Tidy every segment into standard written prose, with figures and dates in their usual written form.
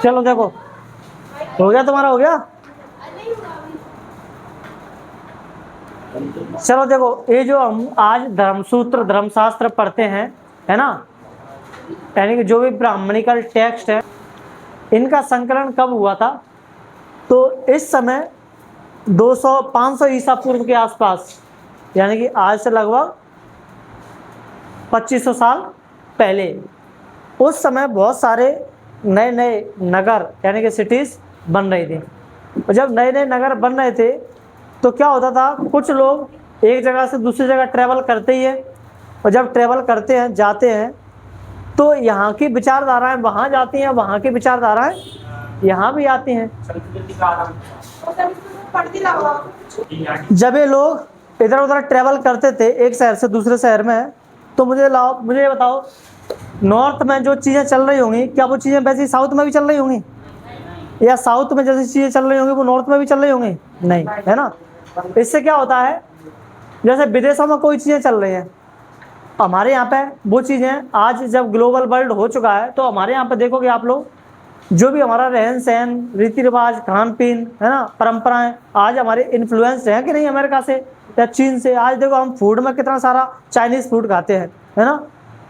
चलो देखो, हो गया तुम्हारा, हो गया। चलो देखो, ये जो हम आज धर्मसूत्र धर्मशास्त्र पढ़ते हैं, है ना, यानी कि जो भी ब्राह्मणिकल टेक्स्ट है, इनका संकलन कब हुआ था? तो इस समय 200-500 ईसा पूर्व के आसपास, यानी कि आज से लगभग 2500 साल पहले। उस समय बहुत सारे नए नए नगर यानी कि सिटीज बन रही थी, और जब नए नए नगर बन रहे थे तो क्या होता था, कुछ लोग एक जगह से दूसरी जगह ट्रैवल करते ही है, और जब ट्रैवल करते हैं जाते हैं तो यहाँ की विचारधाराएं वहाँ जाती हैं, वहाँ की विचारधाराएं यहाँ भी आती हैं। जब ये लोग इधर उधर ट्रैवल करते थे एक शहर से दूसरे शहर में, तो मुझे ये बताओ, नॉर्थ में जो चीज़ें चल रही होंगी, क्या वो चीज़ें वैसी साउथ में भी चल रही होंगी? या साउथ में जैसी चीज़ें चल रही होंगी वो नॉर्थ में भी चल रही होंगी? नहीं, है ना। इससे क्या होता है, जैसे विदेशों में कोई चीज़ें चल रही हैं, हमारे यहाँ पे वो चीज़ें, आज जब ग्लोबल वर्ल्ड हो चुका है तो हमारे यहाँ पे देखोगे आप लोग, जो भी हमारा रहन सहन, रीति रिवाज, खान पीन, है ना, परंपराएं, आज हमारे इन्फ्लुएंस हैं कि नहीं अमेरिका से या चीन से। आज देखो हम फूड में कितना सारा चाइनीज फूड खाते हैं, है ना,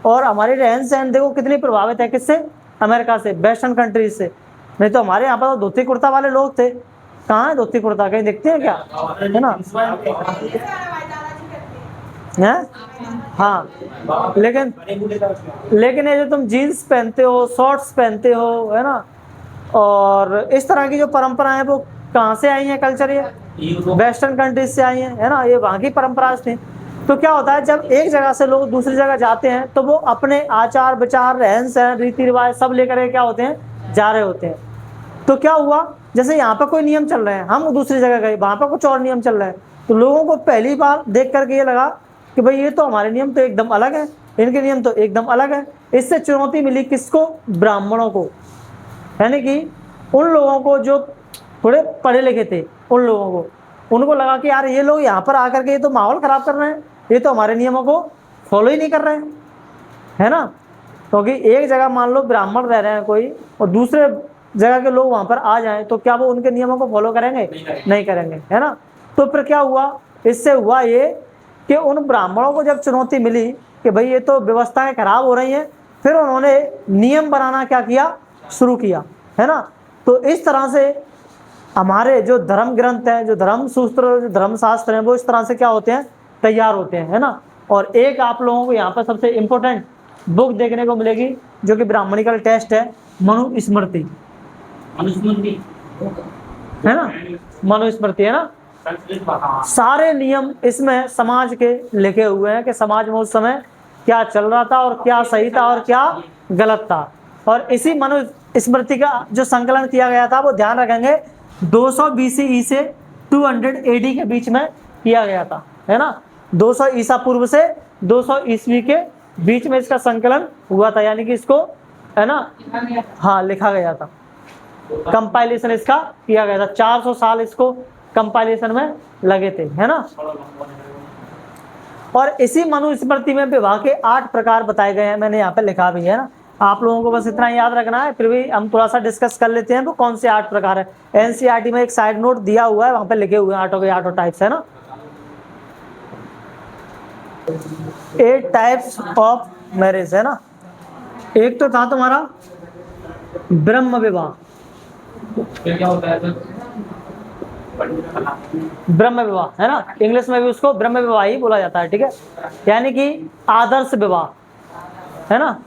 और हमारे रहन सहन देखो कितनी प्रभावित है, किससे? अमेरिका से, वेस्टर्न कंट्रीज से। नहीं तो हमारे यहाँ पर तो धोती कुर्ता वाले लोग थे, कहाँ है धोती कुर्ता, कहीं दिखते हैं क्या? है ना, है? हाँ, लेकिन ये जो तुम जीन्स पहनते हो, शॉर्ट्स पहनते हो, है ना, और इस तरह की जो परंपराएं हैं वो कहाँ से आई हैं? कल्चर ये वेस्टर्न कंट्रीज से आई हैं, है ना, ये वहाँ की परंपरा थी। तो क्या होता है, जब एक जगह से लोग दूसरी जगह जाते हैं तो वो अपने आचार विचार, रहन सहन, रीति रिवाज सब लेकर के क्या होते हैं, जा रहे होते हैं। तो क्या हुआ, जैसे यहाँ पर कोई नियम चल रहे हैं, हम दूसरी जगह गए, वहाँ पर कुछ और नियम चल रहे हैं, तो लोगों को पहली बार देख करके ये लगा कि भाई ये तो हमारे नियम तो एकदम अलग है, इनके नियम तो एकदम अलग है। इससे चुनौती मिली किसको? ब्राह्मणों को, यानी कि उन लोगों को जो थोड़े पढ़े लिखे थे, उन लोगों को, उनको लगा कि यार ये लोग यहाँ पर आकर के ये तो माहौल खराब कर रहे हैं, ये तो हमारे नियमों को फॉलो ही नहीं कर रहे हैं, है ना। क्योंकि एक जगह मान लो ब्राह्मण रह रहे हैं कोई, और दूसरे जगह के लोग वहाँ पर आ जाएं तो क्या वो उनके नियमों को फॉलो करेंगे? नहीं करेंगे, है ना। तो फिर क्या हुआ, इससे हुआ ये कि उन ब्राह्मणों को जब चुनौती मिली कि भाई ये तो व्यवस्थाएं खराब हो रही हैं, फिर उन्होंने नियम बनाना क्या किया, शुरू किया, है ना। तो इस तरह से हमारे जो धर्म ग्रंथ हैं, जो धर्म सूत्र, जो धर्मशास्त्र हैं, वो इस तरह से क्या होते हैं, तैयार होते हैं, है ना। और एक आप लोगों को यहाँ पर सबसे इम्पोर्टेंट बुक देखने को मिलेगी जो कि ब्राह्मणिकल टेस्ट है, मनुस्मृति, है ना, मनुस्मृति, है ना। सारे नियम इसमें समाज के लिखे हुए हैं कि समाज में उस समय क्या चल रहा था और क्या सही था और क्या गलत था। और इसी मनुस्मृति का जो संकलन किया गया था वो ध्यान रखेंगे 200 BCE से 200 AD के बीच में किया गया था, है ना। 200 ईसा पूर्व से 200 ईस्वी के बीच में इसका संकलन हुआ था, यानी कि इसको, है ना, हाँ, लिखा गया था, कंपाइलेशन इसका किया गया था। 400 साल इसको कंपाइलेशन में लगे थे, है ना। और इसी मनुस्मृति में विवाह के 8 प्रकार बताए गए हैं, मैंने यहाँ पे लिखा भी है ना, आप लोगों को बस इतना याद रखना है, फिर भी हम थोड़ा सा डिस्कस कर लेते हैं वो कौन से 8 प्रकार है। NCERT में एक साइड नोट दिया हुआ है, वहां पे लिखे हुए हैं 8 के 8 टाइप्स, है ना। 8 टाइप्स ऑफ मैरिज, है ना। एक तो था तुम्हारा ब्रह्म विवाह, क्या होता है ब्रह्म विवाह, है ना, इंग्लिश में भी उसको ब्रह्म विवाह ही बोला जाता है, ठीक है, यानी कि आदर्श विवाह, है ना।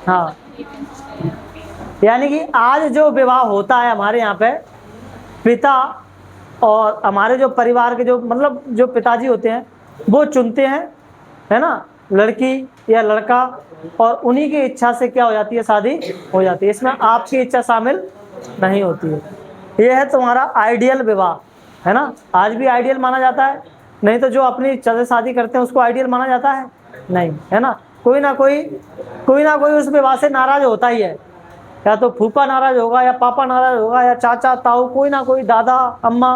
हाँ, यानी कि आज जो विवाह होता है हमारे यहाँ पे, पिता और हमारे जो परिवार के जो मतलब जो पिताजी होते हैं वो चुनते हैं, है ना, लड़की या लड़का, और उन्हीं की इच्छा से क्या हो जाती है, शादी हो जाती है, इसमें आपकी इच्छा शामिल नहीं होती है। ये है तुम्हारा आइडियल विवाह, है ना, आज भी आइडियल माना जाता है, नहीं तो जो अपनी इच्छा से शादी करते हैं उसको आइडियल माना जाता है नहीं, है ना। कोई ना कोई उस विवाह से नाराज होता ही है, या तो फूफा नाराज होगा, या पापा नाराज होगा, या चाचा ताऊ, कोई ना कोई दादा अम्मा,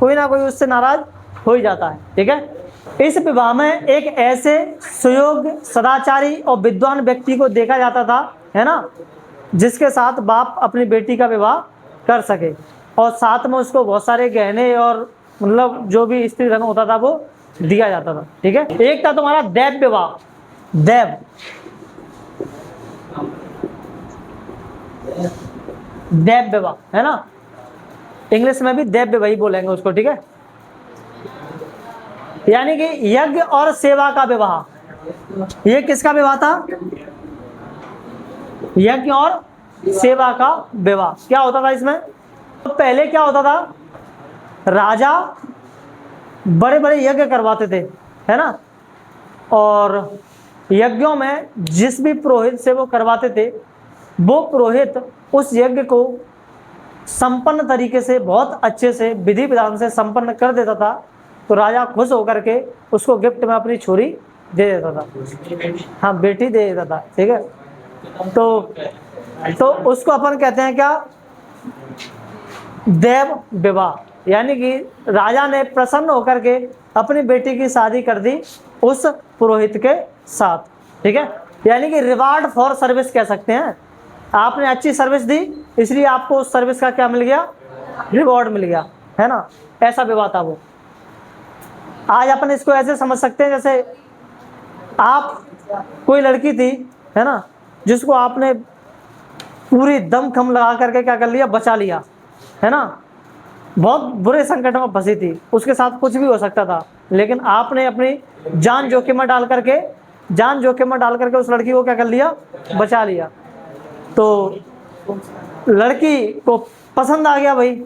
कोई ना कोई उससे नाराज हो ही जाता है, ठीक है। इस विवाह में एक ऐसे सुयोग्य, सदाचारी और विद्वान व्यक्ति को देखा जाता था है ना, जिसके साथ बाप अपनी बेटी का विवाह कर सके, और साथ में उसको बहुत सारे गहने और मतलब जो भी स्त्री धन होता था वो दिया जाता था। ठीक है, एक था तुम्हारा दैव विवाह। दैव विवाह है ना, इंग्लिश में भी दैव विवाह ही बोलेंगे उसको। ठीक है, यानी कि यज्ञ और सेवा का विवाह। ये किसका विवाह था? यज्ञ और सेवा का विवाह। क्या होता था इसमें? तो पहले क्या होता था, राजा बड़े बड़े यज्ञ करवाते थे, है ना, और यज्ञों में जिस भी पुरोहित से वो करवाते थे, वो पुरोहित उस यज्ञ को संपन्न तरीके से, बहुत अच्छे से, विधि विधान से संपन्न कर देता था, तो राजा खुश होकर के उसको गिफ्ट में अपनी छोरी दे देता था। हाँ, बेटी दे देता था। ठीक है, तो उसको अपन कहते हैं क्या? दैव विवाह। यानी कि राजा ने प्रसन्न होकर के अपनी बेटी की शादी कर दी उस पुरोहित के साथ। ठीक है, यानी कि रिवार्ड फॉर सर्विस कह सकते हैं। आपने अच्छी सर्विस दी, इसलिए आपको उस सर्विस का क्या मिल गया? रिवॉर्ड मिल गया, है ना। ऐसा विवाह था वो। आज अपन इसको ऐसे समझ सकते हैं, जैसे आप, कोई लड़की थी, है ना, जिसको आपने पूरी दमखम लगा करके क्या कर लिया? बचा लिया, है ना। बहुत बुरे संकट में फंसी थी, उसके साथ कुछ भी हो सकता था, लेकिन आपने अपनी जान जोखिम में डाल करके उस लड़की को क्या कर लिया? बचा लिया। तो लड़की को पसंद आ गया, भाई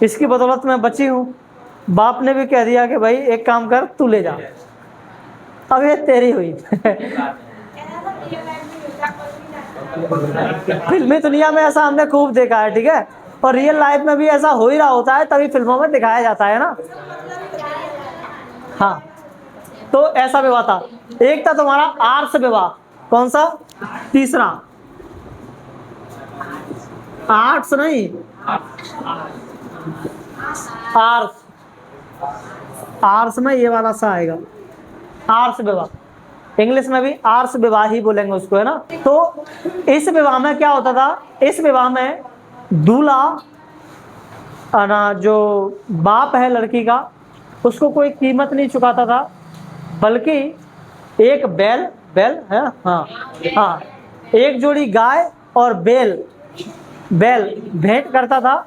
इसकी बदौलत मैं बची हूँ। बाप ने भी कह दिया कि भाई एक काम कर, तू ले जा, अब ये तेरी हुई। फिल्मी दुनिया में ऐसा हमने खूब देखा है। ठीक है, और रियल लाइफ में भी ऐसा हो ही रहा होता है, तभी फिल्मों में दिखाया जाता है ना। हाँ, तो ऐसा विवाह था। एक था तुम्हारा आर्ष विवाह। कौन सा? तीसरा। आर्ट्स नहीं, आर्ष। आर्ष में ये वाला सा आएगा, आर्ष विवाह। इंग्लिश में भी आर्ष विवाह ही बोलेंगे उसको, है ना। तो इस विवाह में क्या होता था? इस विवाह में दूल्हा ना, जो बाप है लड़की का, उसको कोई कीमत नहीं चुकाता था, बल्कि एक बैल है, हाँ, एक जोड़ी गाय और बैल भेंट करता था,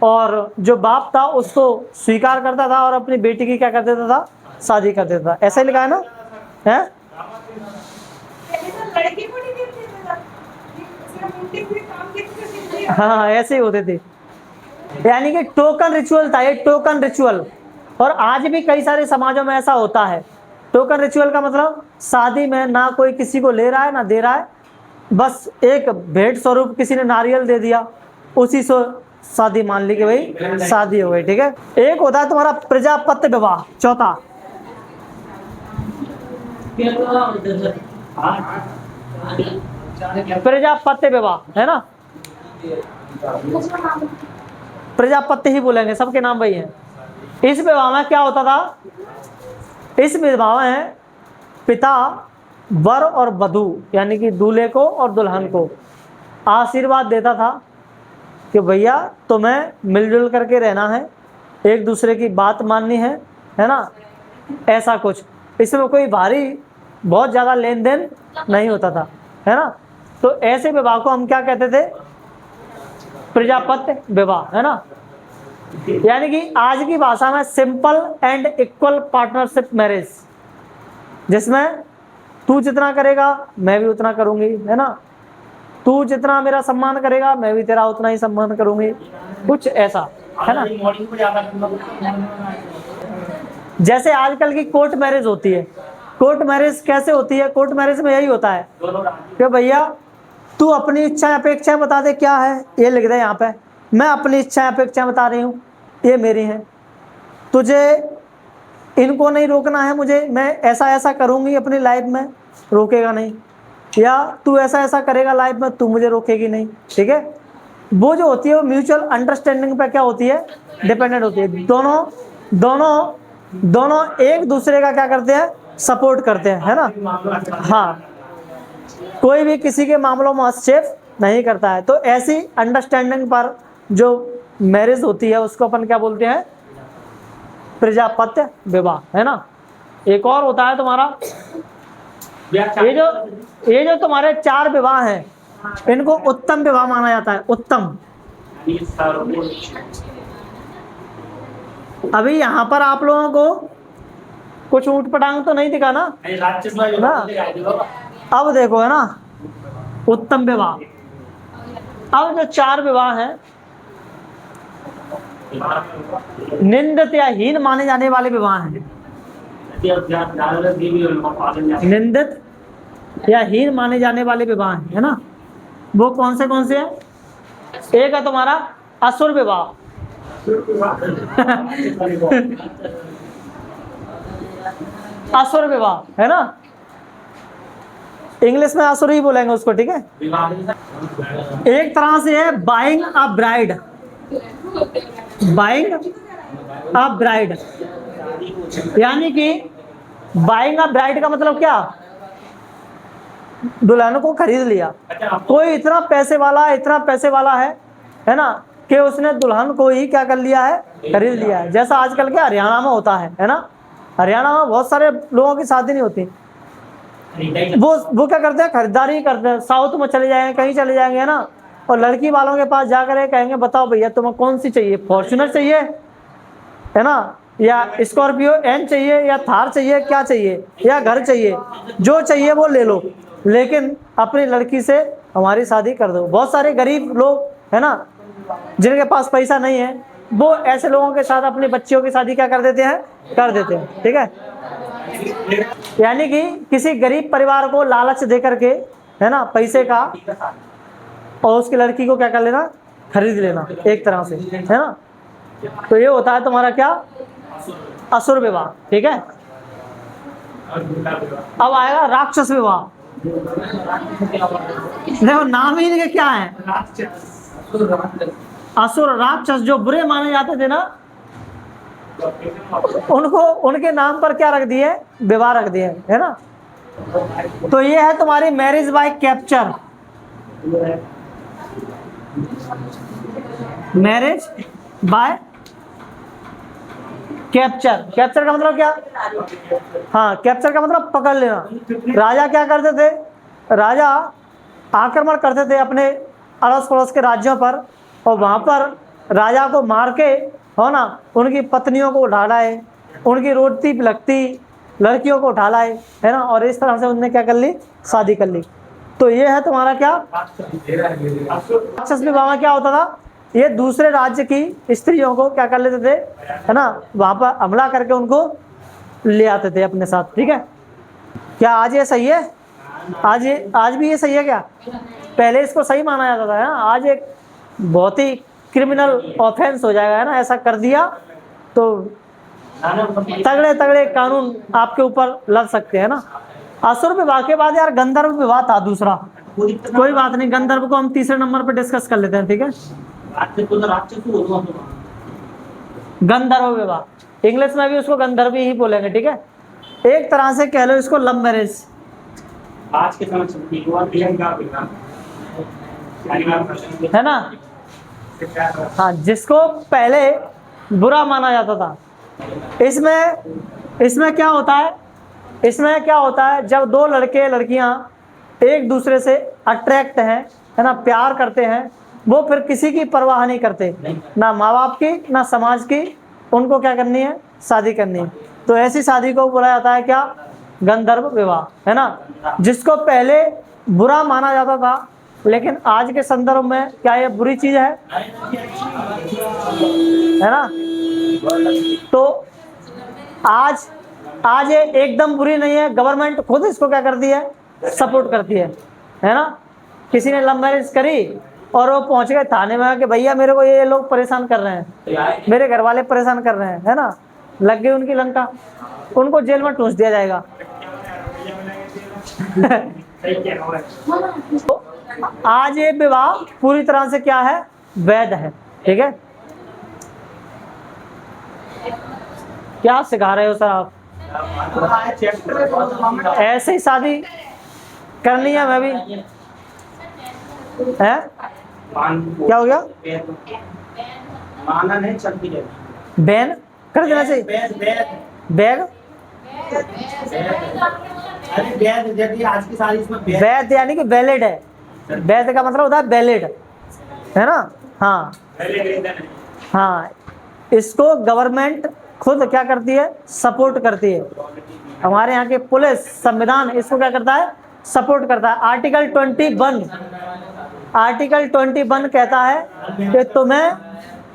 और जो बाप था उसको स्वीकार करता था और अपनी बेटी की क्या कर देता था? शादी कर देता था। ऐसा ही लिखा है ना, है? हाँ, ऐसे ही होते थे। यानी कि टोकन रिचुअल था ये, टोकन रिचुअल। और आज भी कई सारे समाजों में ऐसा होता है। टोकन रिचुअल का मतलब, शादी में ना कोई किसी को ले रहा है ना दे रहा है, बस एक भेंट स्वरूप किसी ने नारियल दे दिया, उसी से शादी मान ली कि भाई शादी हो गई। ठीक है, एक होता है तुम्हारा प्रजापत्य विवाह। चौथा, प्रजापत्य विवाह, है ना। प्रजापति ही बोलेंगे, सबके नाम वही हैं। इस विवाह में क्या होता था? इस विवाह में पिता वर और वधू यानी कि दूल्हे को और दुल्हन को आशीर्वाद देता था कि भैया तुम्हें मिलजुल करके रहना है, एक दूसरे की बात माननी है ना, ऐसा कुछ। इसमें कोई भारी बहुत ज़्यादा लेन देन नहीं होता था, है ना। तो ऐसे विवाह को हम क्या कहते थे? प्रजापत्य विवाह, है ना। यानी कि आज की भाषा में simple and equal partnership marriage, जिसमें तू जितना करेगा मैं भी उतना करूंगी, है ना। तू जितना मेरा सम्मान करेगा मैं भी तेरा उतना ही सम्मान करूंगी, कुछ ऐसा, है ना। जैसे आजकल की कोर्ट मैरिज होती है। कोर्ट मैरिज कैसे होती है? कोर्ट मैरिज में यही होता है कि भैया तू अपनी इच्छा अपेक्षाएं बता दे, क्या है ये लिख दे यहाँ पे, मैं अपनी इच्छा अपेक्षाएं बता रही हूँ, ये मेरी हैं, तुझे इनको नहीं रोकना है, मुझे मैं ऐसा ऐसा करूँगी अपनी लाइफ में, रोकेगा नहीं, या तू ऐसा ऐसा करेगा लाइफ में, तू मुझे रोकेगी नहीं। ठीक है, वो जो होती है वो म्यूचुअल अंडरस्टैंडिंग पे क्या होती है? डिपेंडेंट होती है। दोनों एक दूसरे का क्या करते हैं? सपोर्ट करते हैं, है ना। हाँ, कोई भी किसी के मामलों में हस्तक्षेप नहीं करता है। तो ऐसी अंडरस्टैंडिंग पर जो मैरिज होती है उसको अपन क्या बोलते हैं, प्रजापत्य विवाह, है ना। एक और होता है तुम्हारा, ये जो तुम्हारे 4 विवाह हैं इनको उत्तम विवाह माना जाता है, उत्तम। अभी यहाँ पर आप लोगों को कुछ ऊट पटांग तो नहीं दिखा ना, अब देखो, है ना, उत्तम विवाह। अब जो 4 विवाह हैं, निंदित या हीन माने जाने वाले विवाह हैं, निंदित या हीन माने जाने वाले विवाह हैं, है ना। वो कौन से हैं? एक है तुम्हारा असुर विवाह। असुर विवाह, है ना, इंग्लिश में असुर ही बोलेंगे उसको, ठीक है। एक तरह से है buying a bride, buying a bride, यानी कि बाइंग अ ब्राइड का मतलब क्या, दुल्हन को खरीद लिया। कोई इतना पैसे वाला है ना, कि उसने दुल्हन को ही क्या कर लिया है, खरीद लिया है। जैसा आजकल के हरियाणा में होता है ना, हरियाणा में बहुत सारे लोगों की शादी नहीं होती, वो क्या करते हैं, खरीदारी करते हैं, साउथ में चले जाएंगे, कहीं चले जाएंगे, है ना, और लड़की वालों के पास जाकर कहेंगे बताओ भैया तुम्हें कौन सी चाहिए, फॉर्च्यूनर चाहिए, है ना, या स्कॉर्पियो एन चाहिए, या थार चाहिए, क्या चाहिए, या घर चाहिए, जो चाहिए वो ले लो, लेकिन अपनी लड़की से हमारी शादी कर दो। बहुत सारे गरीब लोग, है ना, जिनके पास पैसा नहीं है, वो ऐसे लोगों के साथ अपनी बच्चियों की शादी क्या कर देते हैं, ठीक है। यानी कि किसी गरीब परिवार को लालच दे करके, है ना, पैसे का, और उसकी लड़की को क्या कर लेना, खरीद लेना, एक तरह से, है ना। तो ये होता है तुम्हारा क्या, असुर विवाह, ठीक है। अब आएगा राक्षस विवाह। देखो नाम ही इनके क्या है, असुर, राक्षस, जो बुरे माने जाते थे ना, उनको उनके नाम पर क्या रख दिए, विवाह रख दिए, है ना। तो ये है तुम्हारी marriage by capture, marriage by capture का मतलब क्या, हाँ, कैप्चर का मतलब पकड़ लेना। राजा क्या करते थे, राजा आक्रमण करते थे अपने अड़ोस पड़ोस के राज्यों पर, और वहां पर राजा को मार के, हो ना, उनकी पत्नियों को उठा लाए, उनकी रोटी लगती लड़कियों को उठा लाए, है ना, और इस तरह से उनने क्या कर ली, शादी कर ली। तो ये है तुम्हारा क्या, राक्षस विवाह में क्या होता था, ये दूसरे राज्य की स्त्रियों को क्या कर लेते थे, है ना, वहां पर हमला करके उनको ले आते थे अपने साथ, ठीक है। क्या आज ये सही है, आज भी ये सही है क्या, पहले इसको सही माना जाता था, है ना, आज एक बहुत ही क्रिमिनल ऑफेंस हो जाएगा, है ना, ऐसा कर दिया तो तगड़े कानून आपके ऊपर लग सकते हैं ना। असुर विवाह के बाद यार गंधर्व विवाह था दूसरा, कोई बात नहीं, गंधर्व को हम तीसरे नंबर पर डिस्कस कर लेते हैं, ठीक है। गंधर्व विवाह, इंग्लिश में भी उसको गंधर्व ही बोलेंगे, ठीक है। एक तरह से कह लो इसको लव मैरिज। आज के समय है ना, हाँ, जिसको पहले बुरा माना जाता था। इसमें क्या होता है, जब दो लड़के लड़कियां एक दूसरे से अट्रैक्ट हैं, है ना, प्यार करते हैं, वो फिर किसी की परवाह नहीं करते, ना माँ बाप की ना समाज की, उनको क्या करनी है, शादी करनी है। तो ऐसी शादी को बोला जाता है क्या, गंधर्व विवाह, है ना, जिसको पहले बुरा माना जाता था, लेकिन आज के संदर्भ में क्या ये बुरी चीज है ना। तो आज ये एकदम बुरी नहीं है, गवर्नमेंट खुद इसको क्या करती है, सपोर्ट करती है ना। किसी ने लव मैरिज करी और वो पहुंच गए थाने में कि भैया मेरे को ये लोग परेशान कर रहे हैं, मेरे घर वाले परेशान कर रहे हैं, है ना, लग गई उनकी लंका, उनको जेल में ठूंस दिया जाएगा। तो आज ये विवाह पूरी तरह से क्या है, वैध है, ठीक है। क्या सिखा रहे हो सर आप, ऐसे ही शादी करनी है मैं भी है। क्या हो गया? माना नहीं चलती है। बैन कर देना चाहिए। बैग अरे बैग यदि आज की सारी इसमें वैध यानी कि वैलिड है। वैध का मतलब होता है वैलिड, है ना? हाँ हाँ, इसको गवर्नमेंट खुद क्या करती है? सपोर्ट करती है। हमारे यहाँ के पुलिस संविधान इसको क्या करता है? सपोर्ट करता है। आर्टिकल 21 कहता है कि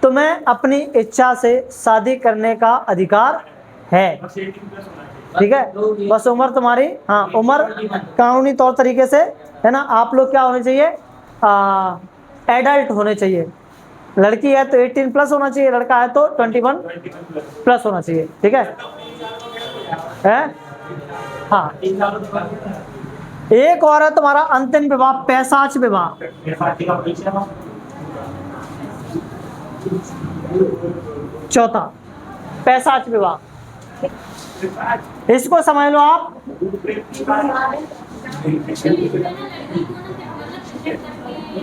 तुम्हें अपनी इच्छा से शादी करने का अधिकार है। ठीक है, बस उम्र तुम्हारी, हाँ उम्र कानूनी तौर तरीके से, है ना? आप लोग क्या होने चाहिए? एडल्ट होने चाहिए। लड़की है तो 18+ होना चाहिए, लड़का है तो 21+ होना चाहिए। ठीक है? हाँ, एक और है तुम्हारा अंतिम विवाह, पैशाच विवाह। चौथा पैशाच विवाह, इसको समझ लो आप।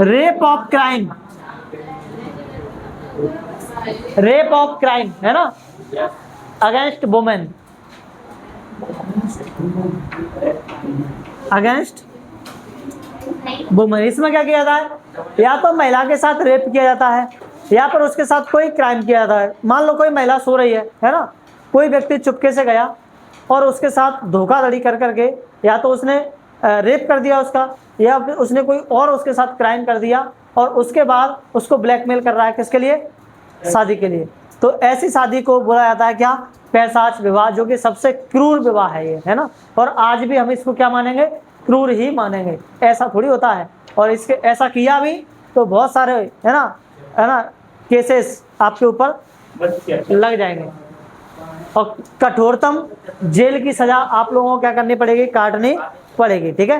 Rape of crime, rape of crime, है ना? Against women, against women. इसमें क्या किया जाता है? या तो महिला के साथ रेप किया जाता है या फिर उसके साथ कोई क्राइम किया जाता है। मान लो कोई महिला सो रही है ना? कोई व्यक्ति चुपके से गया और उसके साथ धोखाधड़ी कर करके या तो उसने रेप कर दिया उसका, या फिर उसने कोई और उसके साथ क्राइम कर दिया और उसके बाद उसको ब्लैकमेल कर रहा है। किसके लिए? शादी के लिए। तो ऐसी शादी को बोला जाता है क्या? पैशाच विवाह, जो कि सबसे क्रूर विवाह है ये, है ना? और आज भी हम इसको क्या मानेंगे? क्रूर ही मानेंगे। ऐसा थोड़ी होता है। और इसके ऐसा किया भी तो बहुत सारे, है ना, केसेस आपके ऊपर लग जाएंगे और कठोरतम जेल की सजा आप लोगों को क्या करनी पड़ेगी? काटनी पड़ेगी। ठीक है?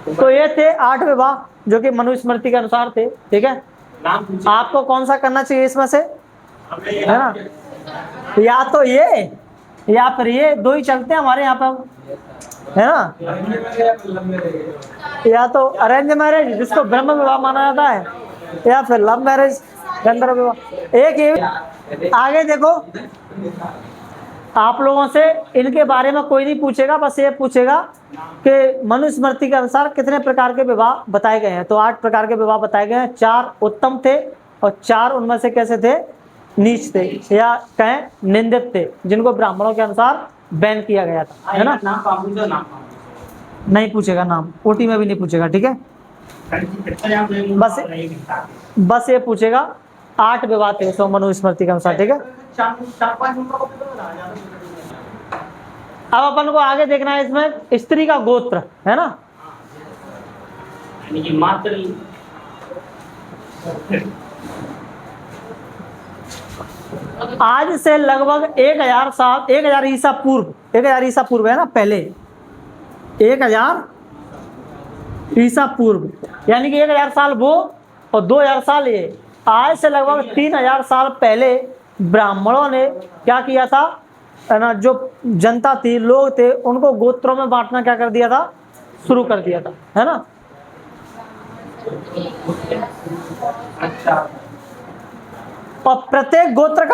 तो ये थे 8 विवाह जो कि मनुस्मृति के अनुसार थे। ठीक है? आपको कौन सा करना चाहिए इसमें से, है ना? या तो ये या फिर ये, दो ही चलते हैं हमारे यहाँ पर, है ना? या तो अरेंज मैरिज जिसको ब्रह्म विवाह माना जाता है, या फिर लव मैरिज गंधर्व विवाह। एक ये आगे देखो, आप लोगों से इनके बारे में कोई नहीं पूछेगा, बस ये पूछेगा कि मनुस्मृति के अनुसार कितने प्रकार के विवाह बताए गए हैं। तो 8 प्रकार के विवाह बताए गए हैं। 4 उत्तम थे और 4 उनमें से कैसे थे? नीच थे या कहें निंदित थे, जिनको ब्राह्मणों के अनुसार बैन किया गया था, है ना? नाम नहीं पूछेगा नाम, ओटी में भी नहीं पूछेगा। ठीक है? बस ये पूछेगा 8 विवाह थे सो मनुस्मृति के अनुसार। ठीक है? अब अपन को आगे देखना है इसमें स्त्री का गोत्र, है ना? आज से लगभग 1000 साल, 1000 ईसा पूर्व, 1000 ईसा पूर्व, है ना? पहले 1000 ईसा पूर्व, यानी कि 1000 साल वो और 2000 साल ये। आज से लगभग 3000 साल पहले ब्राह्मणों ने क्या किया था, है ना? जो जनता थी, लोग थे, उनको गोत्रों में बांटना क्या कर दिया था? शुरू कर दिया था, है ना? और प्रत्येक गोत्र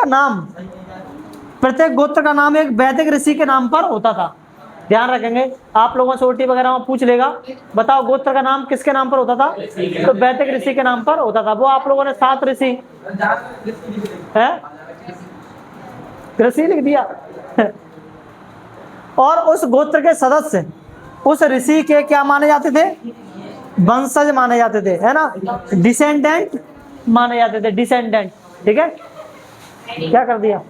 का नाम एक वैदिक ऋषि के नाम पर होता था। ध्यान रखेंगे, आप लोगों से ओटी वगैरह में पूछ लेगा, बताओ गोत्र का नाम किसके नाम पर होता था? तो वैदिक ऋषि के नाम पर होता था। वो आप लोगों ने 7 ऋषि है, ऋषि लिख दिया। और उस गोत्र के सदस्य उस ऋषि के क्या माने जाते थे? वंशज माने जाते थे, है ना? डिसेंडेंट माने जाते थे, डिसेंडेंट। ठीक है? क्या कर दिया?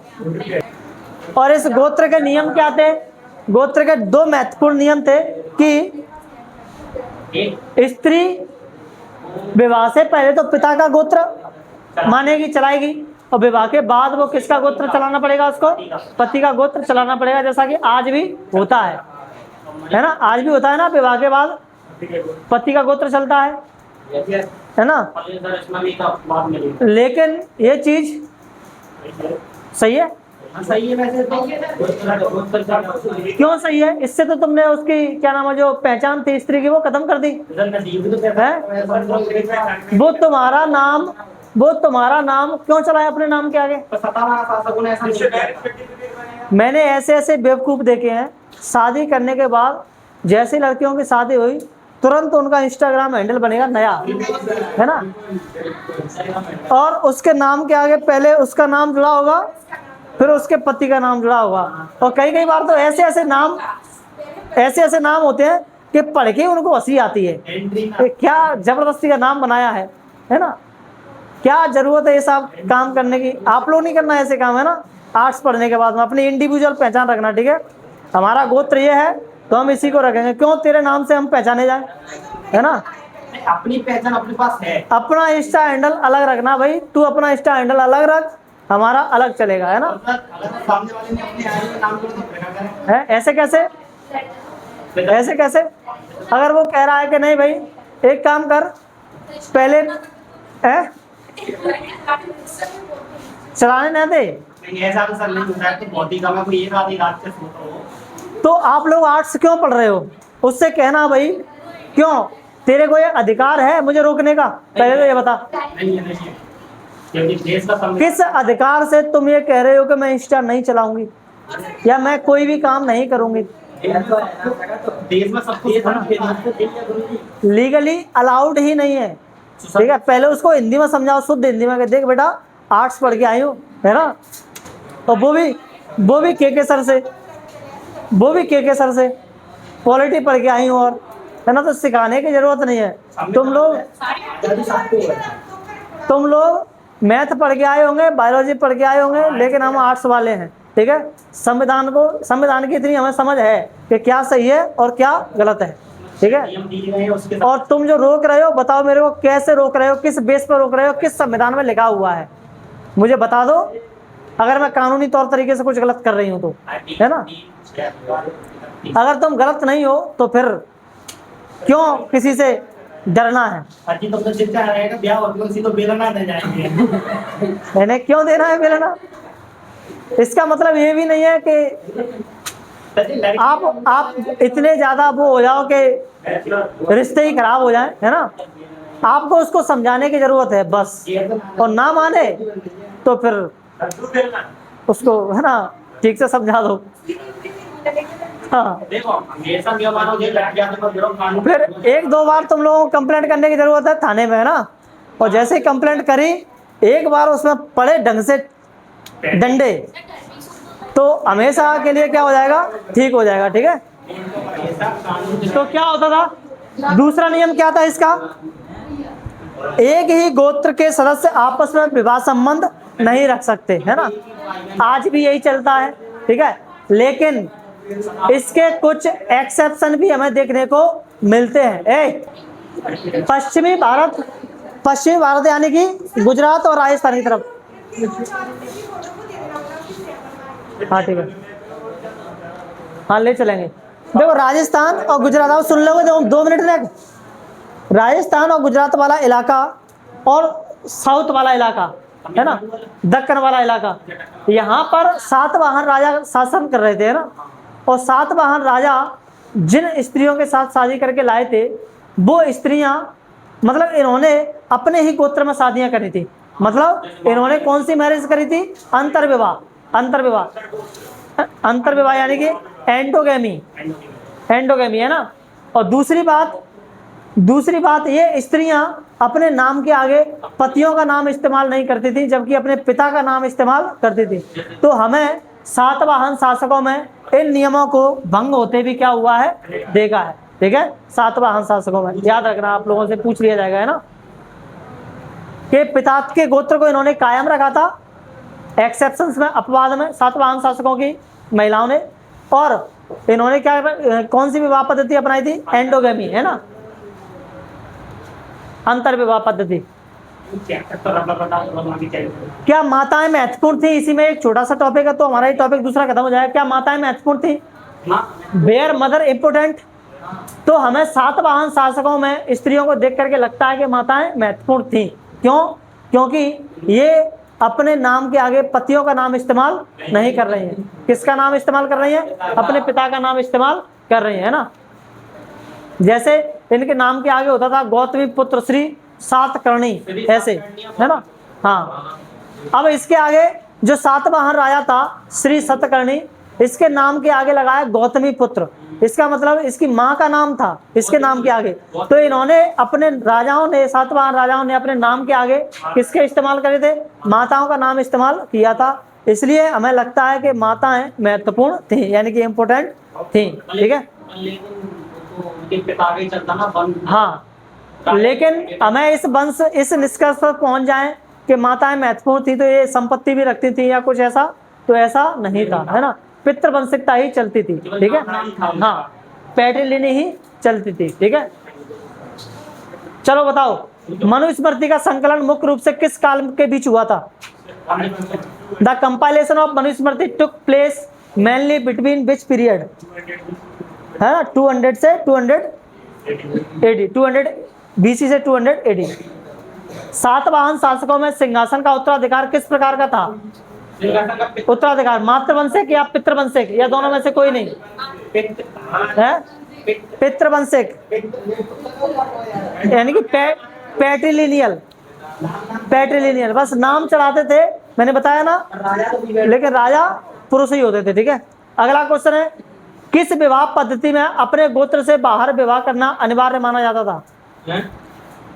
और इस गोत्र के नियम क्या थे? गोत्र के 2 महत्वपूर्ण नियम थे कि स्त्री विवाह से पहले तो पिता का गोत्र मानेगी, चलाएगी, और विवाह के बाद वो किसका गोत्र चलाना पड़ेगा? उसको पति का गोत्र चलाना पड़ेगा, जैसा कि आज भी होता है ना? आज भी होता है ना, विवाह के बाद पति का गोत्र चलता है ना? लेकिन ये चीज सही है, हाँ, सही है वैसे तो क्यों सही है? इससे तो तुमने उसकी क्या नाम है जो पहचान थी स्त्री की वो खत्म कर दी है। वो तुम्हारा नाम क्यों चलाया अपने नाम के आगे? मैंने ऐसे ऐसे बेवकूफ देखे हैं, शादी करने के बाद जैसे लड़कियों की शादी हुई तुरंत उनका इंस्टाग्राम हैंडल बनेगा नया, है ना, और उसके नाम के आगे पहले उसका नाम जुड़ा होगा, फिर उसके पति का नाम जुड़ा होगा। और कई कई बार तो ऐसे ऐसे नाम होते हैं कि पढ़ के उनको हंसी आती है कि क्या जबरदस्ती का नाम बनाया है ना। क्या जरूरत है ये सब काम करने की? आप लोग नहीं करना ऐसे काम, है ना। आर्ट्स पढ़ने के बाद में अपनी इंडिविजुअल पहचान रखना, ठीक है। हमारा गोत्र ये है तो हम इसी को रखेंगे, क्यों तेरे नाम से हम पहचाने जाए, है ना। अपनी पहचान अपने पास है। अपना इंस्टा हैंडल अलग रखना भाई, तू अपना इंस्टा हैंडल अलग रख, हमारा अलग चलेगा, है ना। सामने वाले ने अपने नाम को तो है ऐसे कैसे? अगर वो कह रहा है कि नहीं भाई एक काम कर पहले है चलाने न दे, ऐसा तो सर नहीं होता है, तो बहुत ही कम है, कोई एक आधी रात से सोता हो। तो आप लोग आर्ट्स क्यों पढ़ रहे हो? उससे कहना भाई क्यों, तेरे को ये अधिकार है मुझे रोकने का? पहले तो ये बता, नहीं है। देश का किस अधिकार से तुम ये कह रहे हो कि मैं इंस्टा नहीं चलाऊंगी या मैं कोई भी काम नहीं करूंगी? देश में सब कुछ लीगली अलाउड ही नहीं है, ठीक है। पहले उसको हिंदी में समझाओ, शुद्ध हिंदी में, देख बेटा आर्ट्स पढ़ के आई हूँ, है ना, और वो भी के सर से पॉलिटी पढ़ के आई हूँ, और है ना, तो सिखाने की जरूरत नहीं है। तुम लोग मैथ पढ़ के आए होंगे, बायोलॉजी पढ़ के आए होंगे, लेकिन हम आर्ट्स वाले हैं, ठीक है। संविधान की इतनी हमें समझ है कि क्या सही है और क्या गलत है, ठीक है। और तुम जो रोक रहे हो, बताओ मेरे को कैसे रोक रहे हो, किस बेस पर रोक रहे हो, किस संविधान में लिखा हुआ है मुझे बता दो, अगर मैं कानूनी तौर तरीके से कुछ गलत कर रही हूँ तो, है ना। अगर तुम गलत नहीं हो तो फिर क्यों किसी से डरना है? मैंने क्यों देना है बेलना? इसका मतलब ये भी नहीं है कि आप इतने ज्यादा वो हो जाओ कि रिश्ते ही खराब हो जाए, है ना। आपको उसको समझाने की जरूरत है बस, और ना माने तो फिर उसको, है ना, ठीक से समझा दो। हाँ, फिर एक दो बार तुम लोगों को कंप्लेंट करने की जरूरत है थाने में, है ना, और जैसे ही कंप्लेंट करी एक बार उसमें पड़े ढंग से डंडे तो हमेशा के लिए क्या हो जाएगा, ठीक हो जाएगा, ठीक है। तो क्या होता था, दूसरा नियम क्या था इसका, एक ही गोत्र के सदस्य आपस में विवाह संबंध नहीं रख सकते, है ना। आज भी यही चलता है, ठीक है, लेकिन इसके कुछ एक्सेप्शन भी हमें देखने को मिलते हैं। पश्चिमी भारत यानी कि गुजरात और राजस्थान की तरफ, हाँ ठीक है, हाँ ले चलेंगे। देखो राजस्थान और गुजरात, आप सुन लोगे 2 मिनट तक। राजस्थान और गुजरात वाला इलाका और साउथ वाला इलाका, है ना, दक्कन वाला इलाका, यहाँ पर सातवाहन राजा शासन कर रहे थे, है ना। और सातवाहन राजा जिन स्त्रियों के साथ शादी करके लाए थे वो स्त्रियां, मतलब इन्होंने अपने ही गोत्र में शादियां करी थी। मतलब इन्होंने कौन सी मैरिज करी थी, अंतर्विवाह यानी कि एंडोगेमी, है ना। और दूसरी बात ये स्त्रियां अपने नाम के आगे पतियों का नाम इस्तेमाल नहीं करती थी, जबकि अपने पिता का नाम इस्तेमाल करती थी। तो हमें सातवाहन शासकों में इन नियमों को भंग होते भी क्या हुआ है, देखा है, ठीक है। सातवाहन शासकों में याद रखना, आप लोगों से पूछ लिया जाएगा, है ना, कि पिता के गोत्र को इन्होंने कायम रखा था एक्सेप्शंस में, अपवाद में, सातवाहन शासकों की महिलाओं ने। और इन्होंने क्या, कौन सी विवाह पद्धति अपनाई थी, एंडोगेमी, है ना, अंतर्विवाह पद्धति। क्या माताएं महत्वपूर्ण थी? इसी में एक छोटा सा टॉपिक है तो हमारा ये टॉपिक दूसरा खत्म हो जाएगा। क्या माताएं महत्वपूर्ण थी, वेयर मदर इम्पोर्टेंट? तो हमें सातवाहन शासकों में स्त्रियों को देख करके लगता है कि माताएं महत्वपूर्ण थी। क्यों? क्योंकि ये अपने नाम के आगे पतियों का नाम इस्तेमाल नहीं कर रही हैं। किसका नाम इस्तेमाल कर रही हैं? अपने पिता का नाम इस्तेमाल कर रही है ना। जैसे इनके नाम के आगे होता था गौतमी पुत्र श्री सातकर्णी, ऐसे, है ना। हाँ, अब इसके आगे जो सातवाहन राजा था श्री सतकर्णी, इसके नाम के आगे लगाया गौतमी पुत्र। इसका मतलब इसकी माँ का नाम था इसके नाम के आगे। तो इन्होंने अपने राजाओं ने, सातवाहन राजाओं ने अपने नाम के आगे किसके इस्तेमाल करे थे? माताओं का नाम इस्तेमाल किया था। इसलिए हमें लगता है कि माताएं महत्वपूर्ण थी, यानी कि इम्पोर्टेंट थी। ठीक है, हाँ, लेकिन हमें इस वंश, इस निष्कर्ष पर पहुंच जाएं कि माताएं महत्वपूर्ण थी तो ये संपत्ति भी रखती थी या कुछ ऐसा, तो ऐसा नहीं था, है ना। पितृवंशिकता ही चलती थी। ठीक है, हाँ, पैट्रिलिनी ही चलती थी। ठीक है, चलो बताओ, मनुस्मृति का संकलन मुख्य रूप से किस काल के बीच हुआ था? The compilation of Manusmriti took place mainly between which period? है ना, 200 से 200 AD, 200 BC से 200 AD। सातवाहन शासकों में सिंहासन का उत्तराधिकार किस प्रकार का था? उत्तराधिकार मातृवंशिक या पितृवंशिक या दोनों में से कोई नहीं? है पितृवंशिक, यानी कि पैट्रिलिनियल। पैट्रिलिनियल बस नाम चढ़ाते थे, मैंने बताया ना, लेकिन राजा पुरुष ही होते थे। ठीक है, अगला क्वेश्चन है, किस विवाह पद्धति में अपने गोत्र से बाहर विवाह करना अनिवार्य माना जाता था?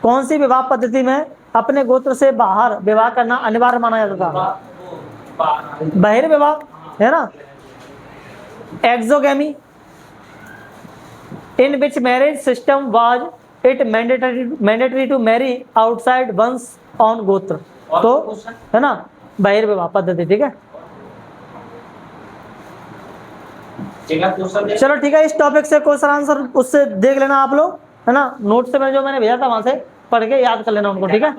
कौन सी विवाह पद्धति में अपने गोत्र से बाहर विवाह करना अनिवार्य माना जाता था? बहिर्विवाह, है ना। Exogamy, in which marriage system was it mandatory to marry outside vansh on gotra, तो है ना बहिर्विवाह पद्धति। ठीक है, चलो ठीक है, इस टॉपिक से क्वेश्चन आंसर उससे देख लेना आप लोग, है ना। नोट से मैं जो मैंने भेजा था वहां से पढ़ के याद कर लेना उनको। ठीक है।